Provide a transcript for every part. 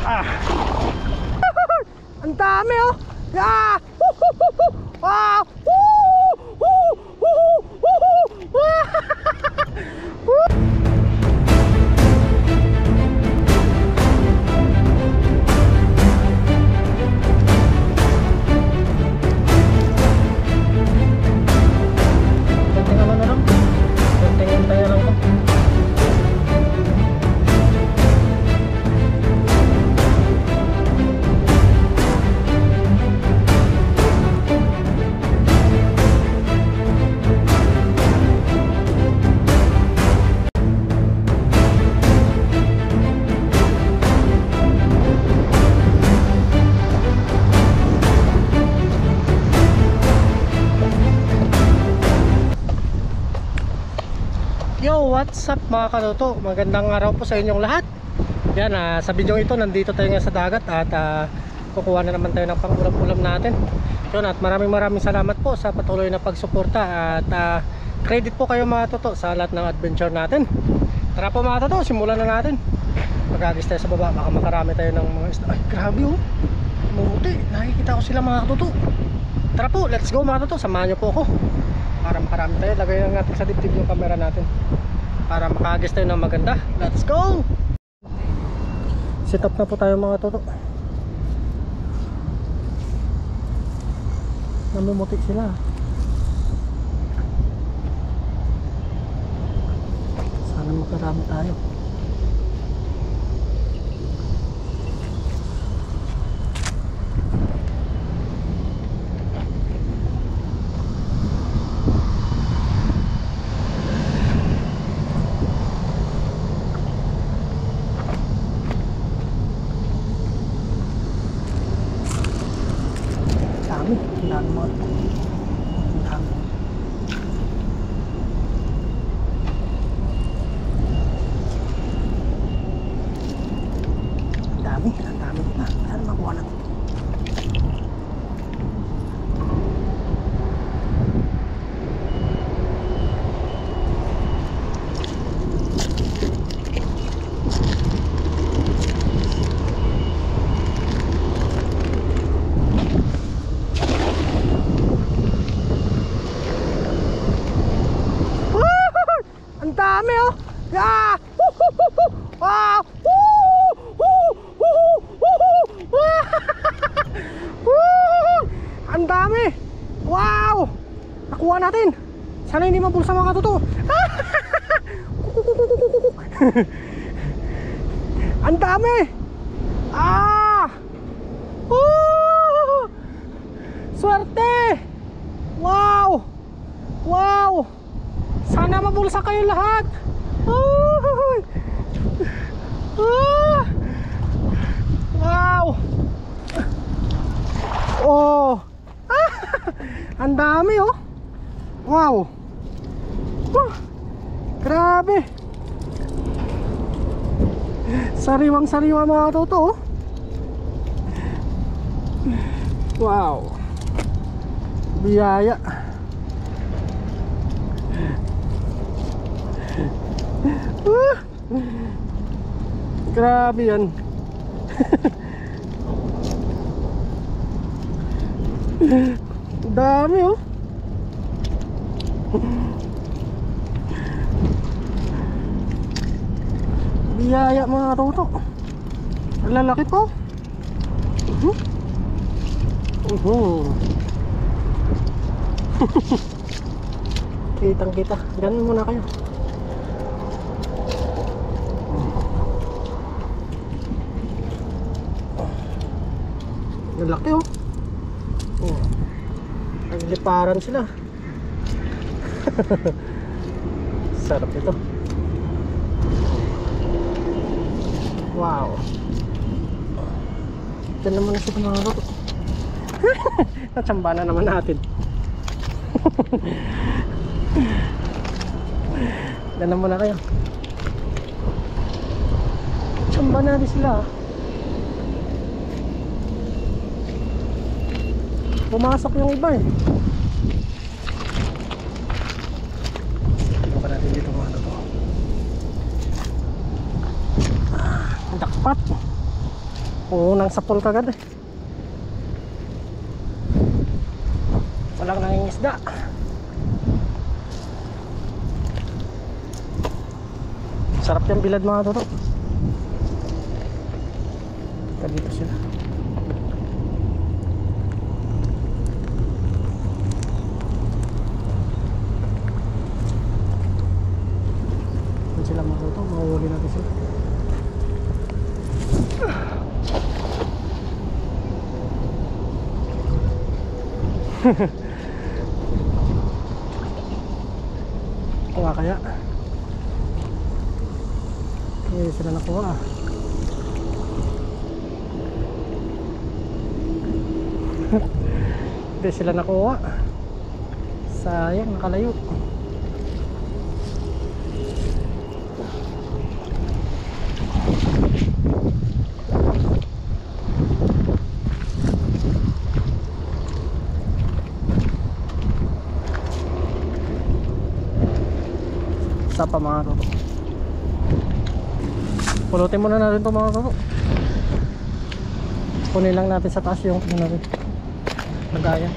Ah. Ang dami oh. Ah. Ah. Yo, what's up mga katoto? Magandang araw po sa inyong lahat. Yan, sa video ito nandito tayo nga sa dagat at kukuha na naman tayo ng pang-ulam-ulam natin. Yun, at maraming salamat po sa patuloy na pagsuporta at credit po kayo mga toto sa lahat ng adventure natin. Tara po mga toto, simulan na natin. Magagis tayo sa baba, baka makarami tayo ng mga isda. Ay, grabe oh, muti, nakikita ko sila mga toto. Tara po, let's go mga toto, samahan nyo po ako para makarami tayo. Lagay lang natin sa dibdib yung camera natin para makagis tayo ng maganda. Let's go! Set up na po tayo mga toto. Namumutik sila. Sana makarami tayo. Dami oh. Ah! Ah! Ang dami. Wow! Nakuha natin. Sana hindi mabulsa mga toto. Ang dami. Ah! Swerte. Wow! Wow! Sana mabulsa kayo lahat. Wow. Oh. Ang dami oh. Wow. Grabe. Sariwang sariwa mga toto oh. Wow. Biyaya. Grabe yan. Dami oh. Biyaya mga toto. Ang lalaki po. Kitang kita. Ganun muna kayo. Laki oh. Oh. Nagliparan sila. Sarap ito. Wow. Diyan naman na sila mga toto. Natsamba na naman natin. Diyan naman na kayo. Tsamba natin sila. Pumasok yung iba eh. Buka natin dito mga ano to. Dakpat. Unang sapol kagad eh. Walang nangingisda. Sarap yung bilad mga toto. Dito sila. Yan sila mga toto. Mahuhuli natin sila. Kuha kaya? Hindi sila nakuha. Hindi sila nakuha. Sayang, nakalayo. Isa pa mga toto. Pulutin muna natin ito mga toto. Kunin lang natin sa taas yung lagayan.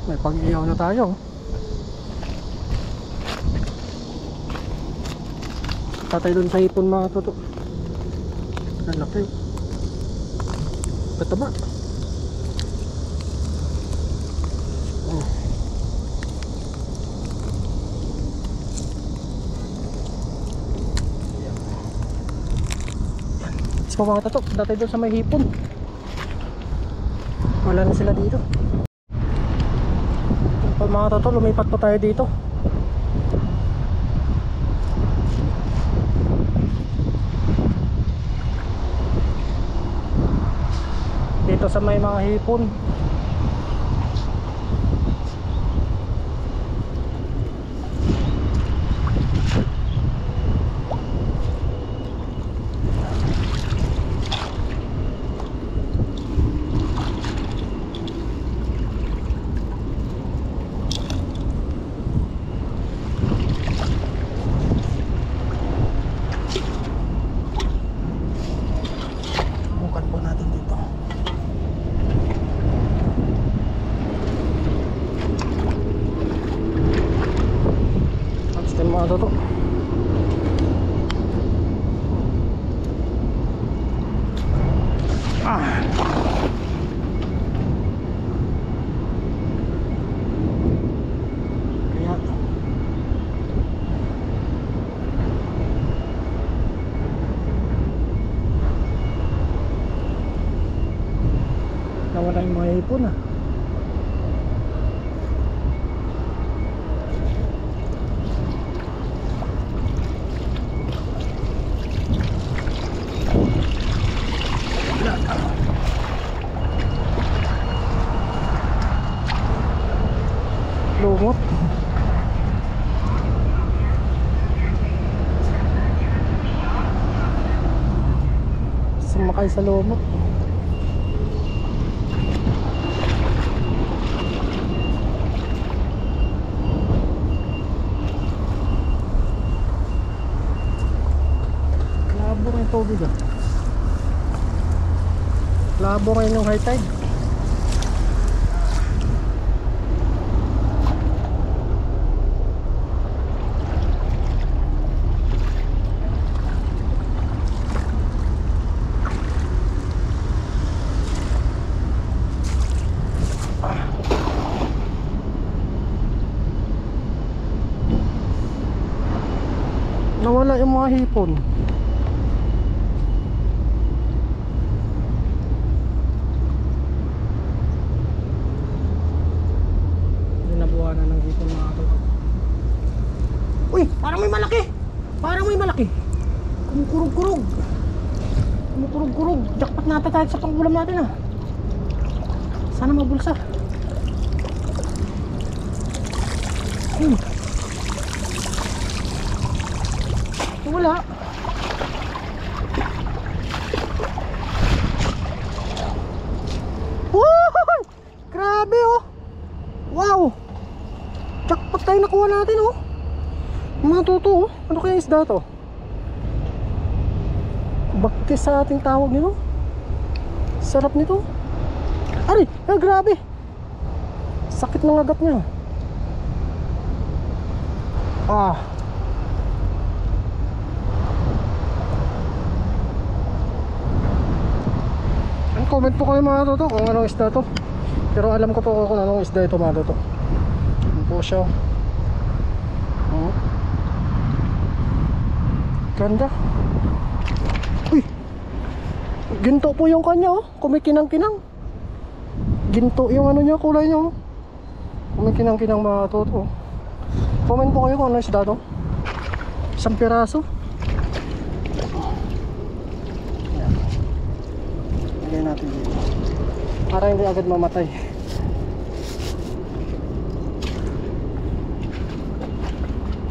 May pag-iyaw na tayo. Tatay dun sa hipon mga toto. Ang laki. Pataba. Oh. So mga toto, dati doon sa may hipon. Wala na sila dito. Pag mga toto, lumipat po tayo dito. Dito sa may mga hipon. Bukan po natin dito. Tapos mga toto. Kaya nawala yung mga hipon ah. Lumot. Sumakay sa lumot. Labo rin yung tubig ah. Labo rin yung high tide. Nawala yung mga hipon. Nabuhanan ng hipon mga toto. Uy! Parang may malaki! Parang may malaki! Kumukurog-kurog! Kumukurog-kurog! Jackpot natin tayo sa pangulam natin ah! Sana mabulsa! Wala! Woo! Grabe oh! Wow! yung nakuha natin oh. Mga tuto oh. Ano kaya isda to? Bagkis sa ating tawag nito. Sarap nito. Ari, grabe. Sakit ng agat niya. Comment po kayo mga toto kung anong isda to. Pero alam ko po kung anong isda ito mga toto. Ano po siya. Ganda. Uy, ginto po yung kanya oh. Kumikinang-kinang. Ginto yung ano niya, kulay niya oh. Kumikinang-kinang mga toto. Comment po kayo kung anong isda to. Isang piraso. Lagyan natin dito para hindi agad mamatay.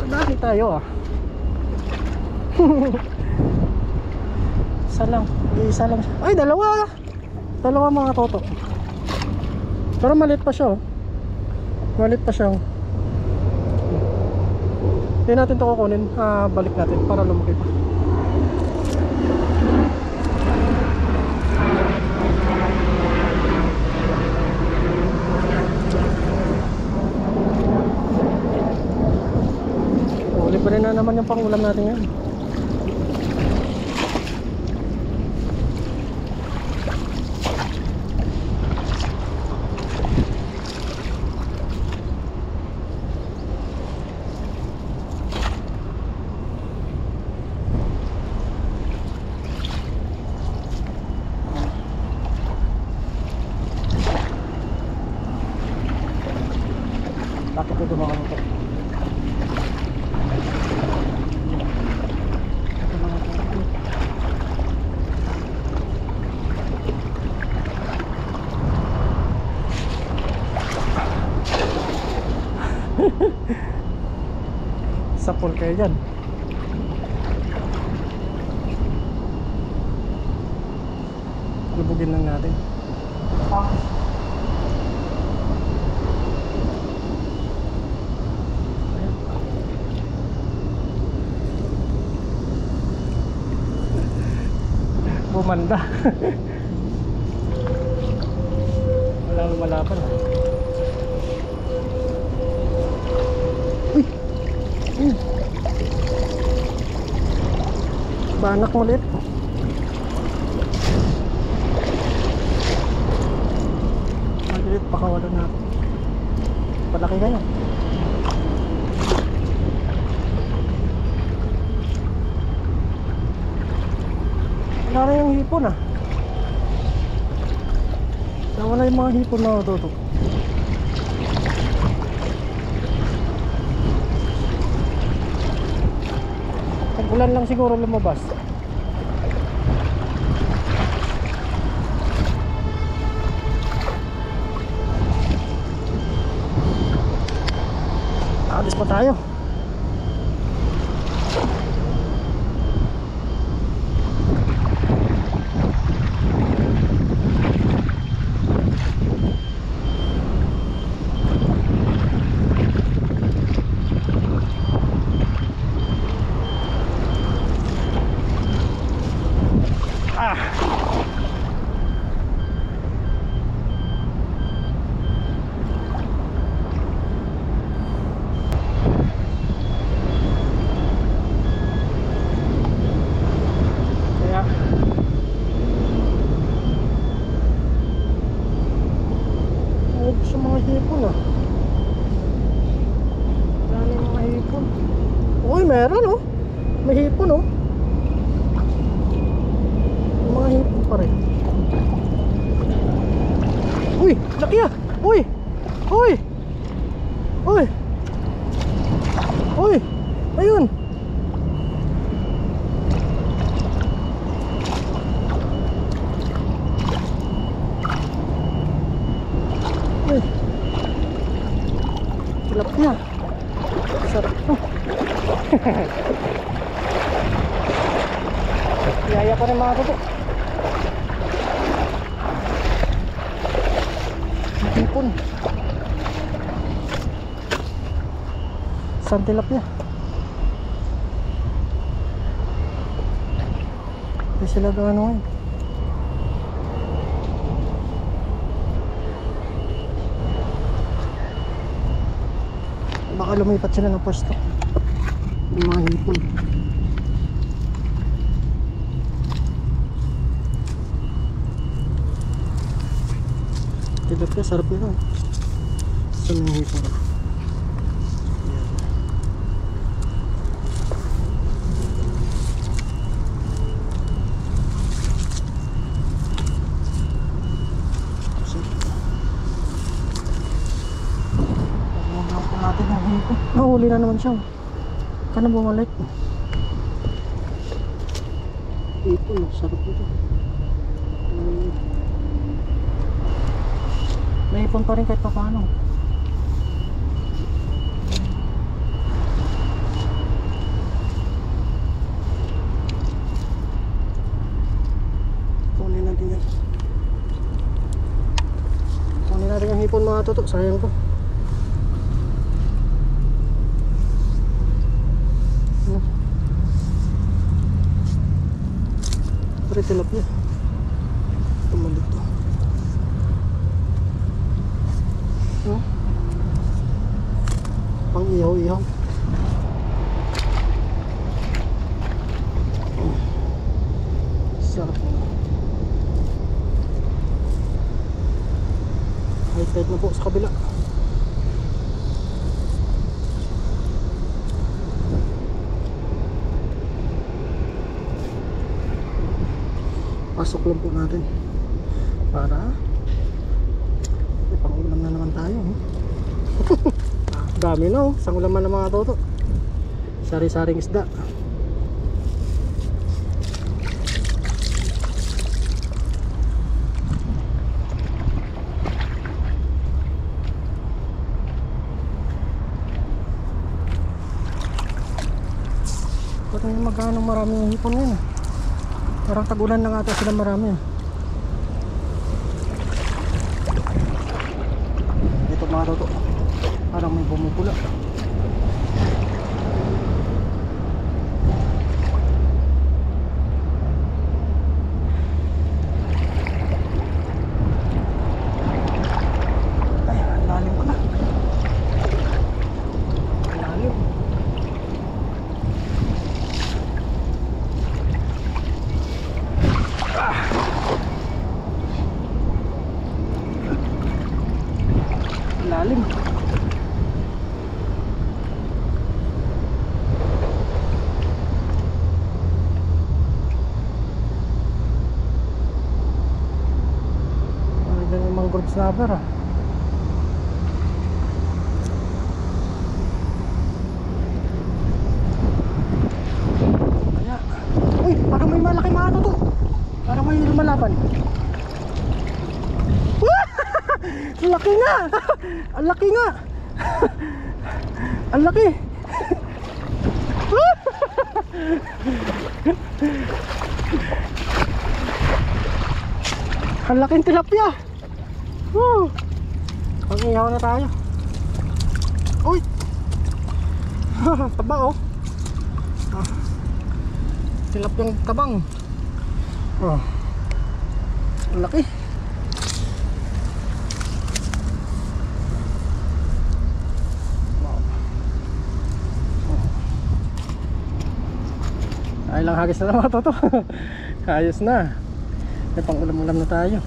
Madami tayo ah. Isa lang siya. Ay, dalawa mga toto. Pero maliit pa siya oh. Maliit pa siya. Hindi natin ito kukunin. Balik natin para lumaki pa. Uli pa rin na naman yung pangulam natin yan. Bakit ko dumakan ito? Sapol kayo dyan. Lubugin lang natin. Bumanda. Wala lumalaban. Uy! Banak ulit. Maliit, pakawalan natin. Palaki kayo. Wala na yung hipon ah. Nawala yung mga hipon na toto. Ulan lang siguro lumabas. Alis pa tayo. Meron oh. May hipon oh. Mga hipon pa rin. Uy, laki ah. Uy. Uy. Uy. Uy. Ayun. Uy. Sarap niya. Sarap to. Yaya pa rin mga toto. Hipon. Isang tilapia. Hindi sila gaano ngayon. Baka lumipat sila ng pwesto. Yung mga hipon. Tilapia, sarap nito. Sa mga hipon. Nahuli na naman siya. Kana bumalik. Ito, sarap ito. Naipon pa rin kahit pa paano. Kunin natin yan. Kunin natin yung hipon mga tutok. Sayang ko. Tilapia tumalik to. Pang ihaw-ihaw. Sarap na. High tide na po sa kabila. Pasok lang po natin para ipang-ulam na naman tayo. Dami na, isang ulaman ng mga toto. Sari-saring isda. Pati magkano maraming hipon ngayon. Parang tag-ulan na nga ata sila marami. Ito mga toto, parang may bumupula. Ay, lalim ko na. Lalim. Lalim. Ay, yung mangrove snapper ah. Kaya, uy, parang may malaki mga to. Parang may lumalaban. Ang laki nga! Ang laki nga! Ang laki! Ang laking tilapia! Pang-ihaw na tayo. Uy! Taba oh! Tilapyang tabang. Ang laki! Ay lang hagis na naman toto. Ayos na. May pang ulam-ulam na tayo.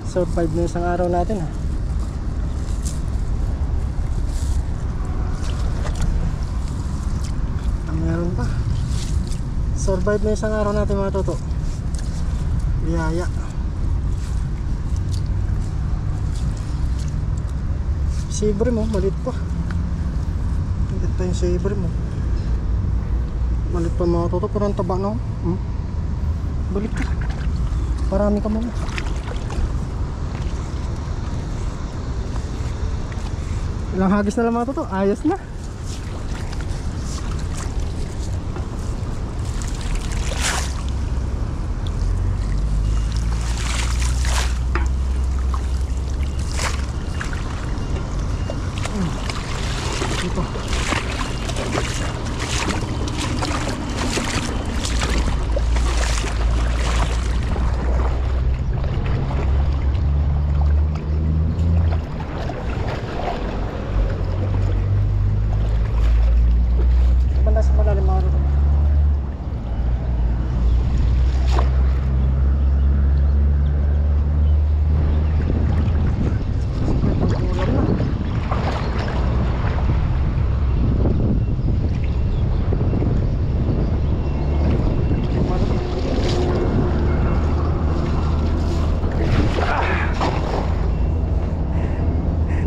Survive na isang araw natin ha. Meron pa. Survive na isang araw natin mga toto. Biyaya. Savory mo, malit pa. Malit pa yung savory mo. Malit pa mga toto, pero ang taba na. Balik ka. Parami ka muna. Ilang hagis na lang mga toto, ayos na. Ito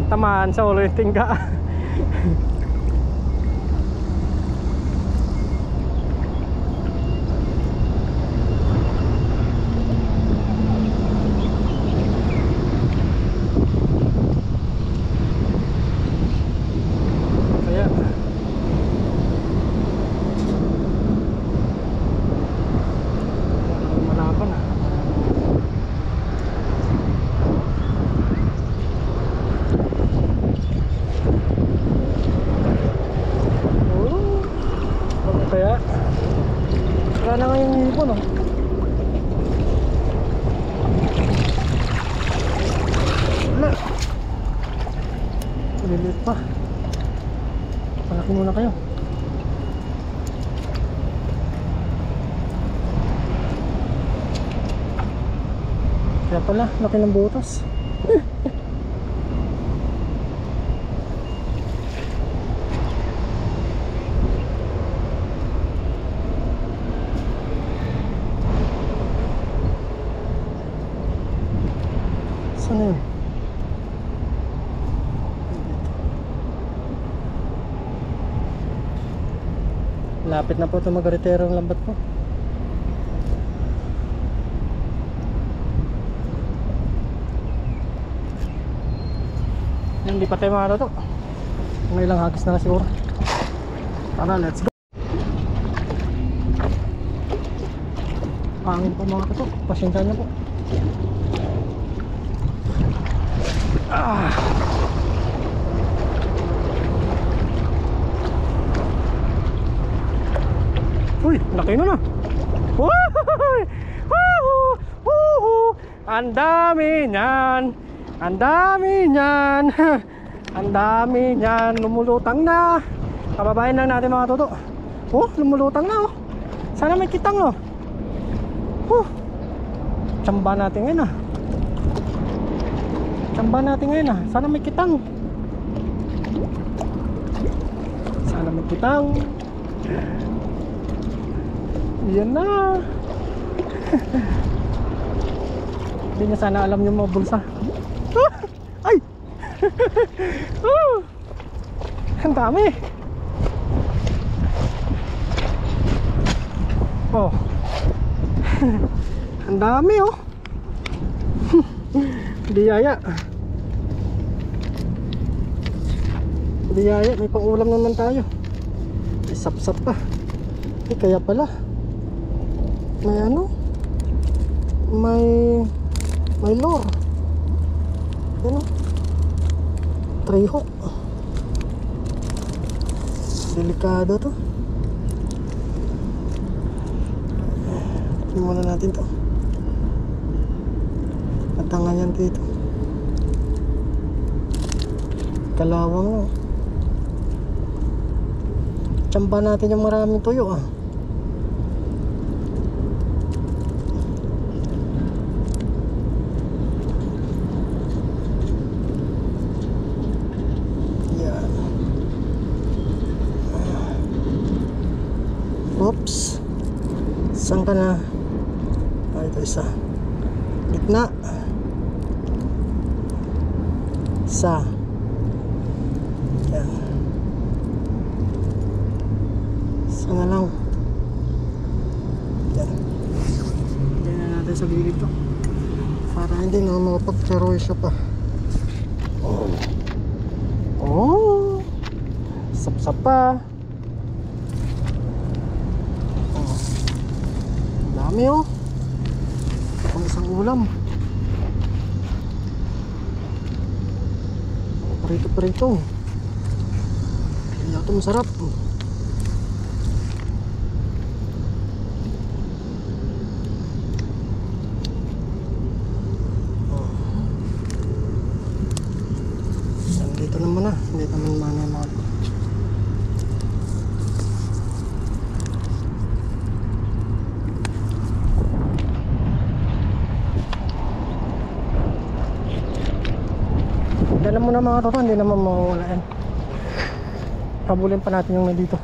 Tamaan sa ulo yung tingga. Kaya malaban ah. Kaya wala na nga yung hipon oh. Wala. Maliliit pa. Malaki muna kayo. Kaya pala, laki ng butas. Saan na yun? Lapit na po ito magaritero ang lambat po. Hindi pa tayo mga to. Mga ilang hagis na siguro. Tara, let's go. Pangin po mga to. Pasensya na po. Ah. Uy, laki na na. Ang dami niyan. Ang dami niyan. Ang dami niyan. Lumulutang na. Kababayan lang natin mga toto. Oh, lumulutang na oh. Sana may kitang oh. Tsamba natin ngayon ah. Tsamba natin ngayon ah. Sana may kitang. Sana may kitang. Yan na. Hindi niya sana alam yung mga bulsa. Ay! Ang dami. Oh. Ang dami oh. Biyaya. Biyaya, may pang-ulam naman tayo. May sap-sap pa. Kaya pala may ano, may lure. Ano? Tray hook. Delikado to. Tingnan muna natin to. Matangan yan dito. Kalawang no. Tsamba natin yung maraming tuyo ah. Oops. Saan ka na? Ah, ito isa. Gitna. Isa. Yan. Isa na lang. Yan. Yan na natin sa gilid to. Para hindi na makapag-charoy siya pa. Oh. Oh. Sap-sap pa. Dami oh. Pang isang ulam. Prito-prito. Kaya ito masarap. alam mo na, hindi naman mana yung mga alam mo na mga toto, hindi naman mawawala yan. Habulin pa natin yung nandito.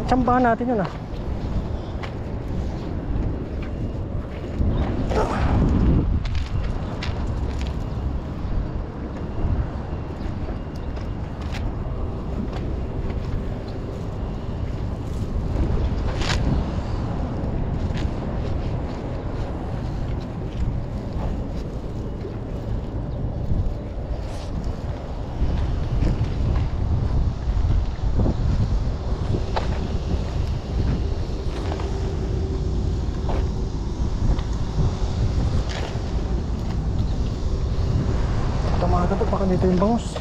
Tsambahan natin yun ah. Ito baka dito yung bangus.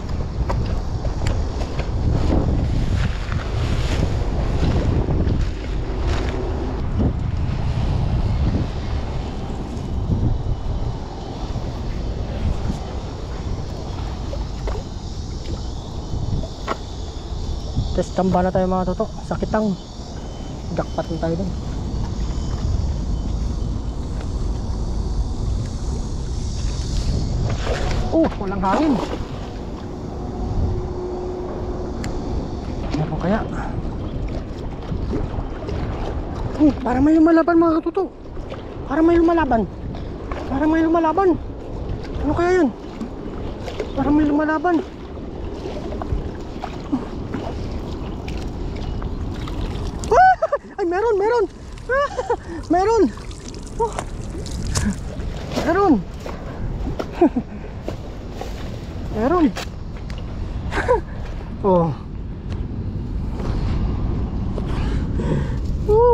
Test tamba na tayo mga toto. Sakitang jackpot na tayo dun. Walang hangin. Ano po kaya? Para may lumalaban mga katuto. Para may lumalaban. Para may lumalaban. Ano kaya yun? Para may lumalaban. Ay, meron, meron. Meron. Meron. Meron. Oh.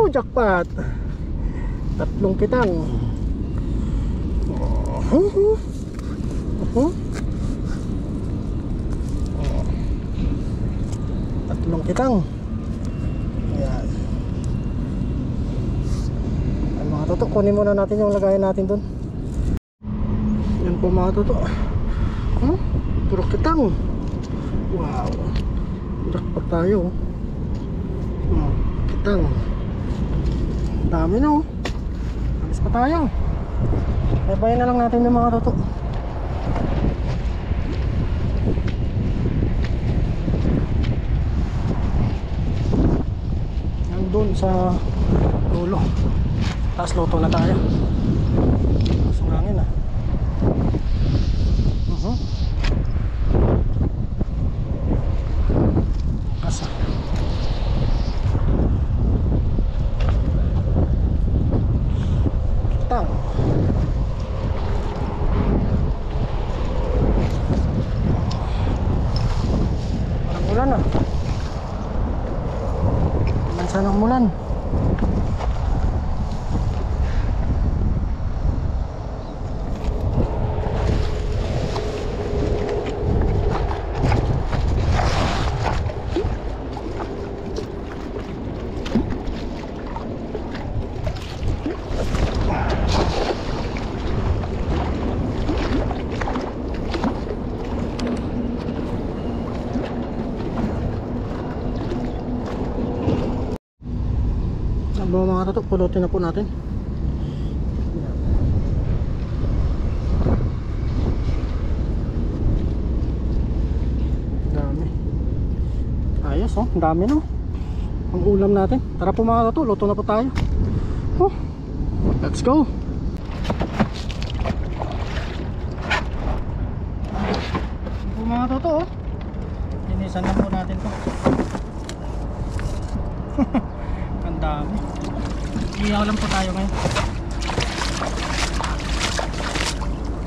Jackpot. Tatlong kitang. Tatlong kitang. Ayan. Ay, mga toto, kunin muna natin yung lagayan natin dun. Yan po mga toto. Puro kitang. Wow. Jackpot tayo. Kitang. Dami na oh. Alis pa tayo. Babayin na lang natin yung mga toto. Nandun sa dulo. Taas loto na tayo. Sungangin ah. Asa. Kitang. Parang ulan ah. Mansa ng ulan. Mga toto, pulutin na po natin. Dami. Ayos oh, dami no. Ang ulam natin. Tara po mga toto, luto na po tayo. Let's go. Po mga toto oh. Linisan na po natin to. Ang dami. Iyaw lang po tayo ngayon.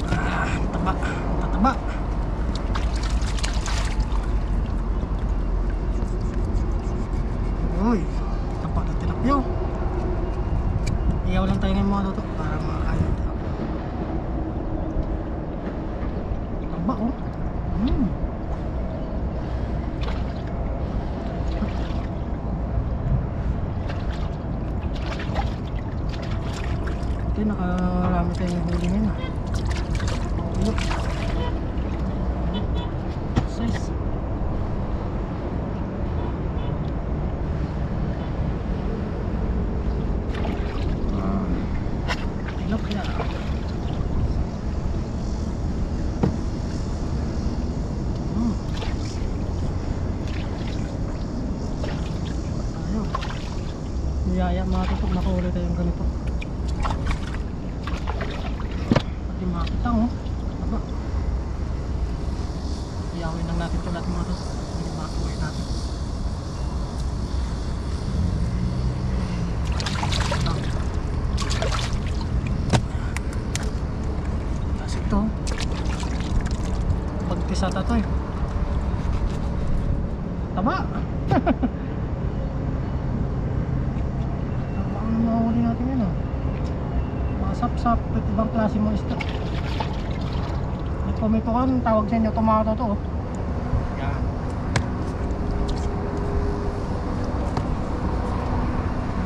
Tataba. Tataba. Uy, tapak na tilapyo. Iyaw lang tayo ngayon mga toto para makakain tayo. Taba oh. Nakarami tayong huli ngayon. biyaya mga tutok, makahuli tayong ganito. Pati makita oh, taba. Iyawin lang natin ito lahat mga tutok, hindi makakuha natin. Kasi ito pagtisata to eh, taba. Mahuli natin yun mga sap-sap at ibang klase mga isda. May pukan, tawag sa inyo tomato to oh. Yan.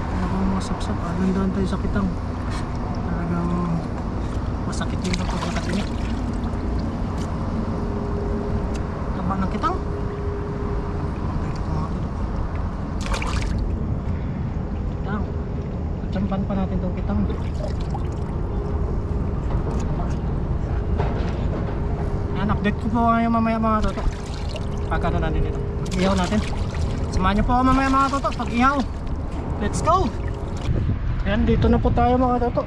Talagang mga sap-sap, nandaan tayo sa kitang. Talagang masakit yung pagkakatinik. Taba ng kitang. Tsampan pa natin itong kitang. Yan, update ko po ngayon mamaya mga toto pagkano natin dito, ihaw natin. Samahan nyo po ako mamaya mga toto pag ihaw. Let's go. Yan, dito na po tayo mga toto.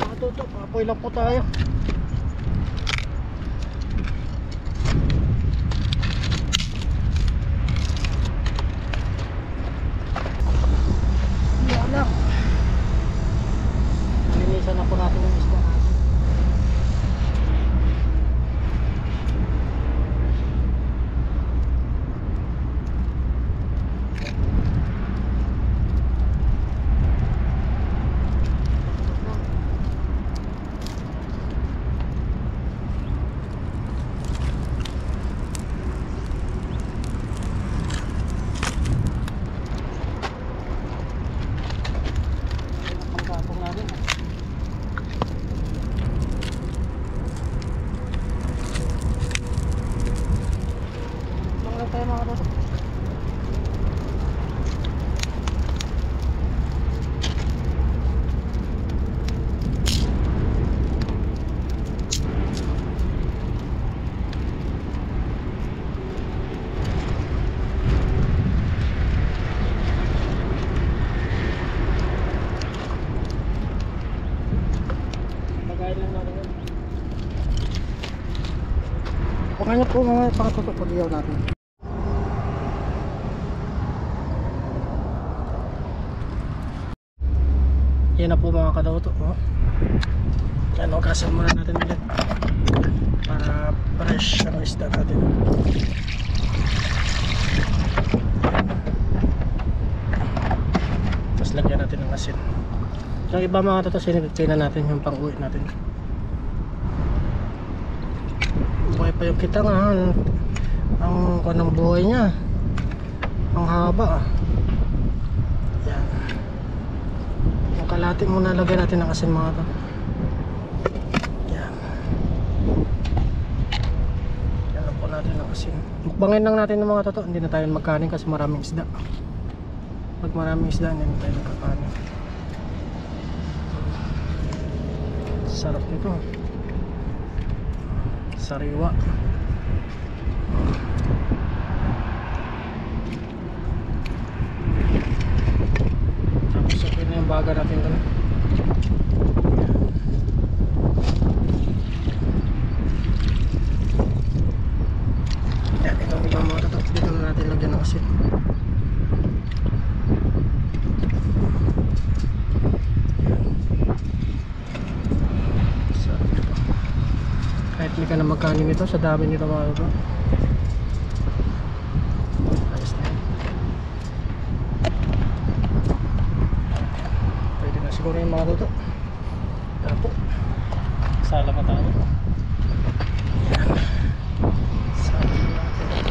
Mga toto, apoy lang po tayo. Nalinisan na po natin yung isda natin. Pakanya po mga pakatutok pag-iyaw natin. Yan na po mga kadauto oh. Yan o, kasin muna natin ulit para fresh ang isda natin. Tapos lagyan natin ng asin. Yung iba mga kadauto, sinipipin na natin yung pang-uwi natin. Buhay pa yung kitang ang kanang buhay niya, ang haba yan. Yung kalahati muna lagyan natin ng asin mga to. Yan, yan lang po natin ng asin. Mukbangin lang natin ng mga toto, hindi na tayo magkanin kasi maraming isda. Pag maraming isda hindi na tayo magkakanin. Sarap nito, sariwa. Tapos okay na yung baga natin doon. Yan, ito ibang mga tatak. Dito na natin lagyan ng asin. Kahit hindi ka na magkanin nito sa dami nito mga ito. Ayos na yan. Pwede na siguro yung mga ito. Yan po. Sala pa tayo. Yan. Sala natin.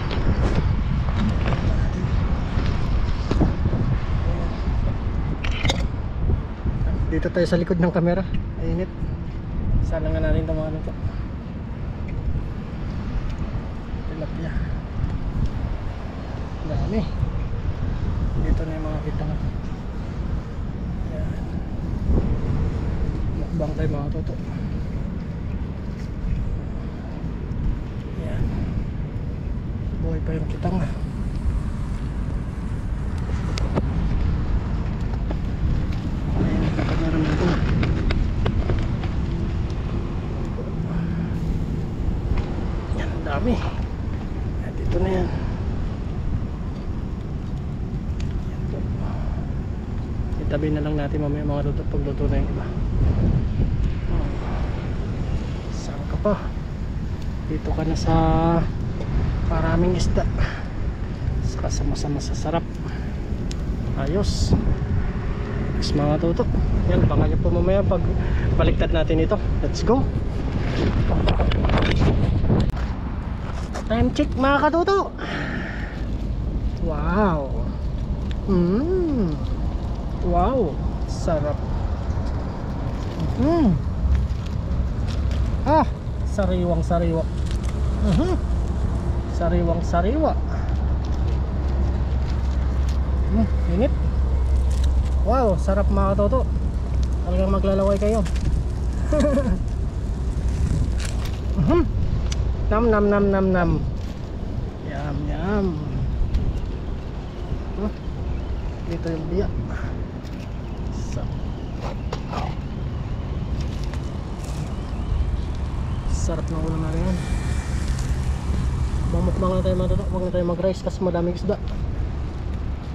Dito tayo sa likod ng camera. Ainit. Sala nga natin ito mga ito. Tilapia. Dami. Dito na yung mga kita nga. Yan. Mukbang tayo mga toto. Yan. 1 pa yung kitang. Ayan, kapanaran natin. Yan, ang dami. At ito na yan. Itabi na lang natin mamaya mga luto pagluto na yung iba. Saan ka pa? Dito ka na sa maraming isda, saka sama-sama sa sarap. Ayos. Yes, mga tuto. Yan, baka nyo po mamaya pag baliktad natin ito. Let's go. Time check mga katuto. Wow. Wow, sarap. Sariwang sariwa. Sariwang sariwa. Init. Wow, sarap mga katoto. Talagang maglalaway kayo. Nam nam nam nam nam. Yum yum. Dito yung biya. Sarap na ulam na rin. Mamukbang lang tayo mga toto. Huwag na tayo mag rice kasi madaming isda.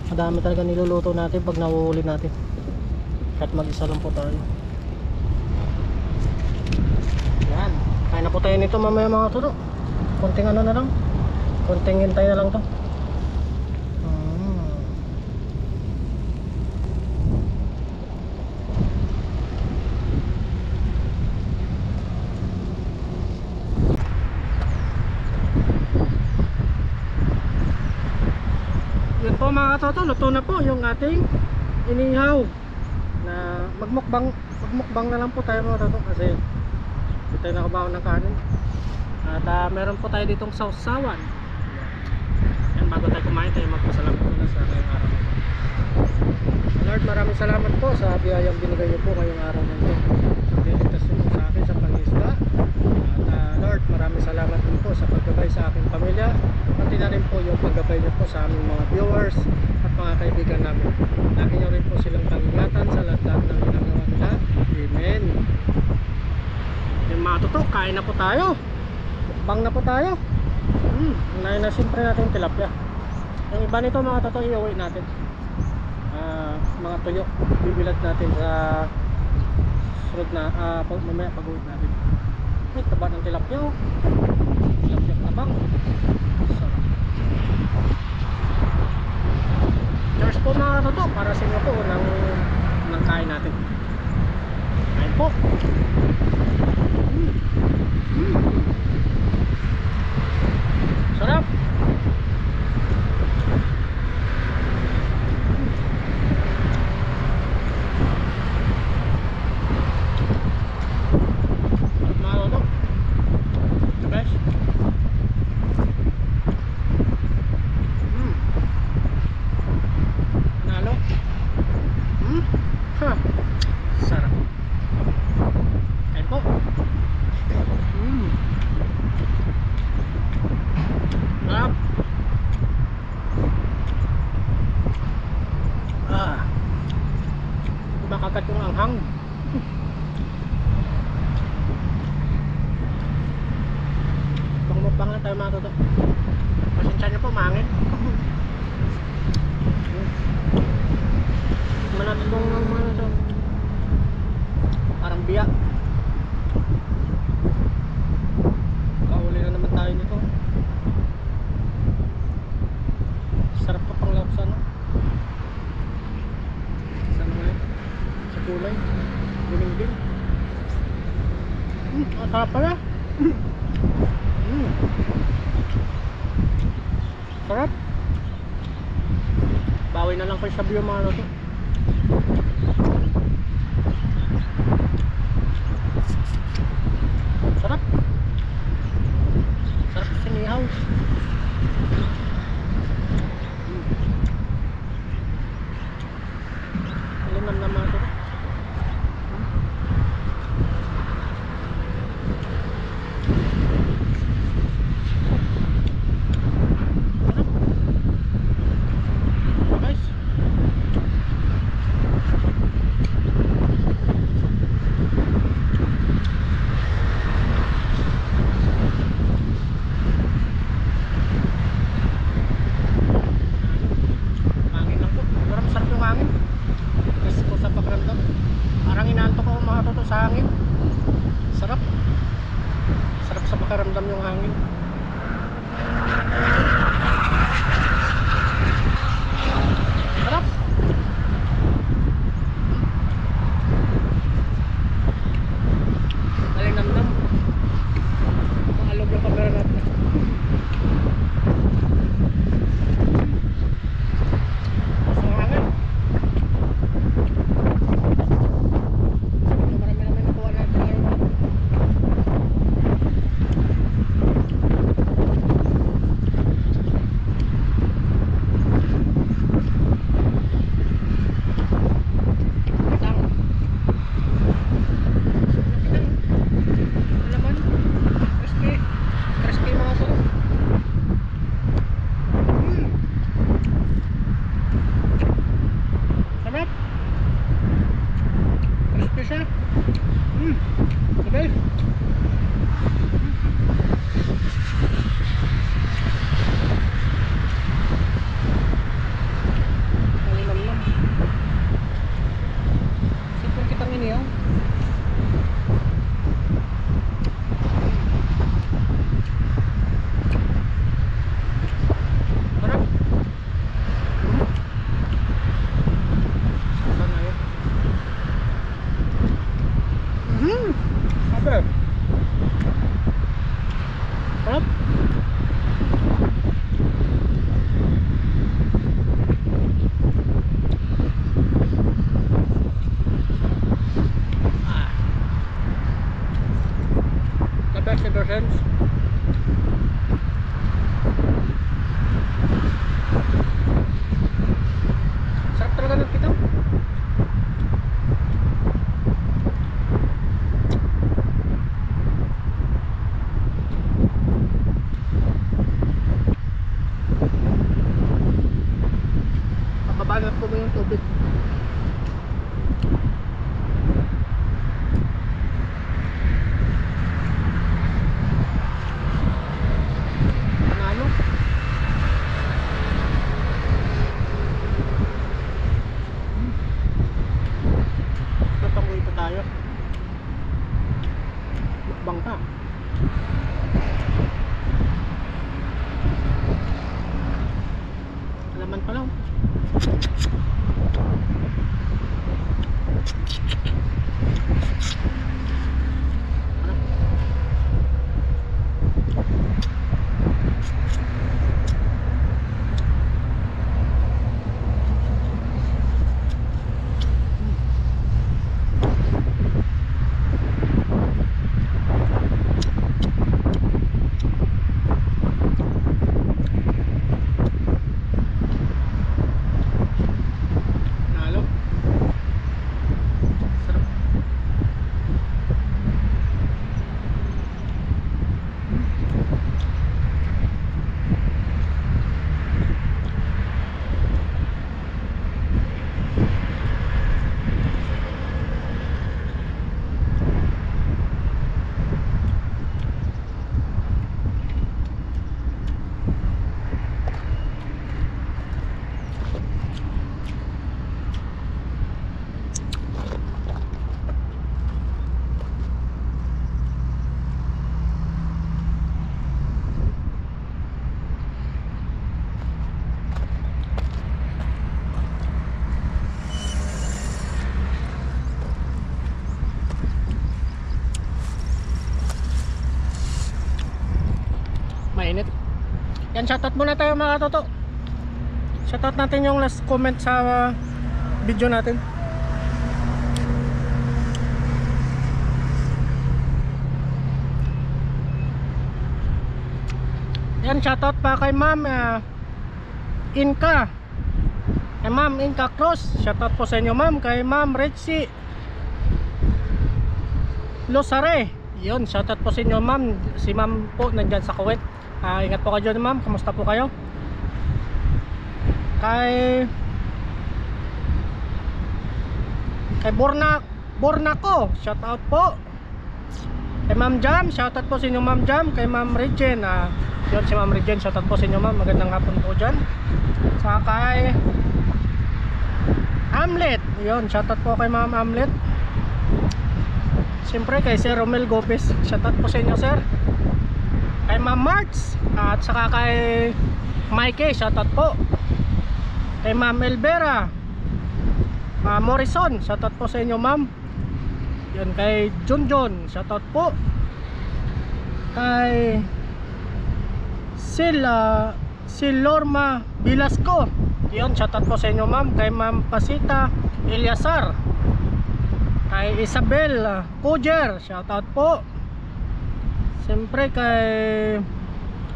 Madami talaga niluluto natin pag nahuhuli natin. Kahit mag-isa lang po tayo. Yan. Kaya na po tayo nito mamaya mga toto. Konting ano na lang. Konting hintay na lang to. Po mga katoto, luto na po yung ating inihaw na magmukbang na lang po tayo mga katoto kasi hindi tayo nakabaho ng kanin at meron po tayo ditong sausawan. Yan, bago tayo kumain tayo magpasalamat po na sa ngayong araw. Lord, maraming salamat po sa biyayang binigay niyo po ngayong araw na ito. Pagdiligtas niyo sa akin sa pangisda at Lord, maraming salamat din po sa paggabay sa aking pamilya, pati na rin po yung paggabay niyo po sa aming mga viewers at mga kaibigan namin. Lagi niyo rin po silang pag-ingatan sa lahat ng ginagawa nila. Amen. Yung mga toto, kain na po tayo. Mukbang na po tayo. Unahin na siyempre natin yung tilapia. Yung iba nito mga toto, iuwi natin. Mga tuyo, bibilad natin sa sunod na mamaya pag-uwi natin. Ay, taba ng tilapia oh. Tilapia tabang. Sarap. Cheers po mga toto, para sa inyo po ng kain natin. Kain po. Sarap. Sarap. Kain po. Sarap. Iba kagat yung anghang. Pangmukbang na tayo mga toto. Pasensya niyo po, mangin. Manatong ng mga ito. Parang biyak. Kauli na naman tayo nito. Sarap pa pang lawsa, no? Saan nga yun? Sa kulay. Biling-bil. Ang sarap pala. Sarap. Bawi na lang kayo sa view mga ito. Sarap. Sarap sinihaw. Alam naman ito. sa hangin. Sarap. Sarap sa pakiramdam yung hangin. Sarap. Nalinamnam. Maalog yung camera natin. Sa hangin. Marami naman nakuha natin ngayon. Okay. Malinamnam. Sipon kitang iniyaw. Harap. Saan na yun? Apa? Harap. The best ever since. Sarap talaga ng pitaw. Mababagat ko mo yung tubig. Ano? Tatangoy pa tayo. Mukbang pa. Alaman pa lang. Nalo. Sarap. Mainit. Yan, shoutout muna tayo mga toto. Shoutout natin yung last comment sa video natin. Yan, shoutout pa kay Ma'am Inka. Kay Ma'am Inka Cross. Shoutout po sa inyo ma'am. Kay Ma'am Retsi Losare. Yun, shoutout po sa inyo ma'am. Si ma'am po nandyan sa Kuwait. Ingat po kayo ma'am. Kamusta po kayo? Kay Bornako, shoutout po. Kay Ma'am Jam, shoutout po sa inyo Ma'am Jam. Kay Ma'am Regen, yun si Ma'am Regen, shoutout po sa inyo ma'am. Magandang hapon po dyan. Saka kay Amlet, yun, shoutout po kay Ma'am Amlet. Siyempre kay Sir Romel Gopez, shoutout po sa inyo sir. Kay Ma'am Marts at saka kay Mikey, shoutout po. Kay Ma'am Elvera Morrison, shoutout po sa inyo ma'am. Yun, kay Junjun, shoutout po. Kay Silorma Bilasco, yun, shoutout po sa inyo ma'am. Kay Ma'am Pasita Eliasar, kay Isabel Kujer, shoutout po. Siyempre kay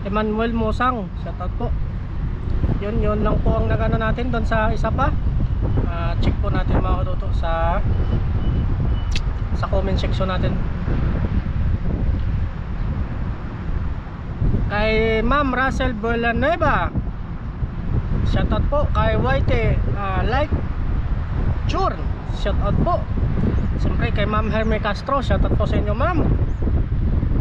Emmanuel Musang, shoutout po. Yun lang po ang nagano natin doon sa isa pa. Check po natin mga katuto sa comment section natin. Kay Ma'am Russell Villanueva, shoutout po. Kay White Like Chur, shoutout po. Siyempre kay Ma'am Herme Castro, shoutout po sa inyo ma'am.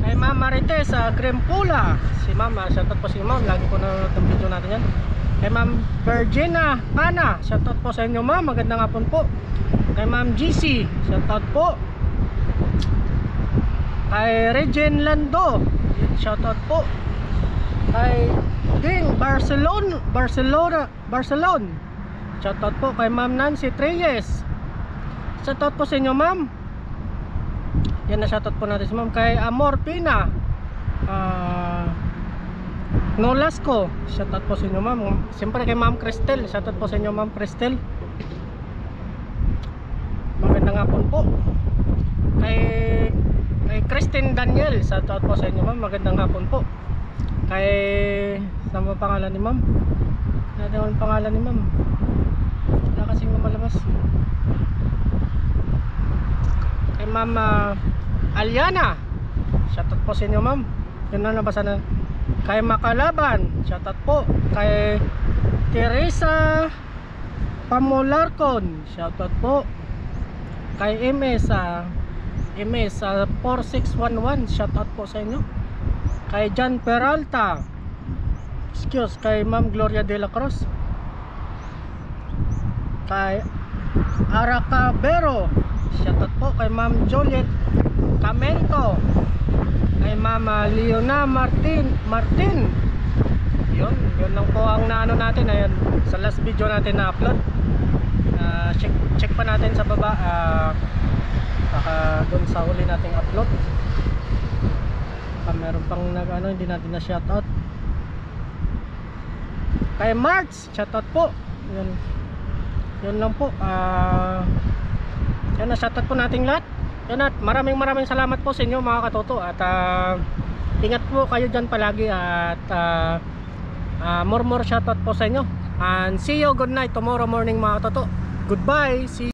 Kay Ma'am Marites Grempula, si ma'am, shoutout po si ma'am, lagi po nanonood ng video natin yan. Kay Ma'am Virginia Pana, shoutout po sa inyo ma'am, magandang hapon po. Kay Ma'am GC, shoutout po. Kay Regine Lando, shoutout po. Kay Ding Barcelona, shoutout po. Kay Ma'am Nancy Treyes, shoutout po sa inyo ma'am. Yan na shoutout po natin si ma'am. Kay Amor Pina Nolasco, shoutout po sa inyo ma'am. Siyempre kay Ma'am Cristel, shoutout po sa inyo ma'am Cristel, magandang hapon po. Kay Christine Daniel, shoutout po sa inyo ma'am, magandang hapon po. Kay sama pangalan ni ma'am, ano ang pangalan ni ma'am, wala kasing malabas. Kay Ma'am Aliana, shoutout po sa inyo ma'am, yun na nabasa na. Kay Makalaban, shoutout po. Kay Teresa Pamularcon, shoutout po. Kay MS 4611, shoutout po sa inyo. Kay John Peralta, kay Ma'am Gloria de la Cruz. Kay Aracabero, shoutout po. Kay Ma'am Juliet Camento. Kay Mama Leona Martin. Yun lang po ang naano natin. Ayan, sa last video natin na upload. Check pa natin sa baba. Baka doon sa huli nating upload. Meron pang hindi natin na shoutout. Kay March, shoutout po. Yun lang po. Yan na, shoutout po nating lahat. Yan, at maraming salamat po sa inyo mga katoto. At ingat po kayo dyan palagi. At more shoutout po sa inyo. And see you, good night tomorrow morning mga katoto. Goodbye, see you.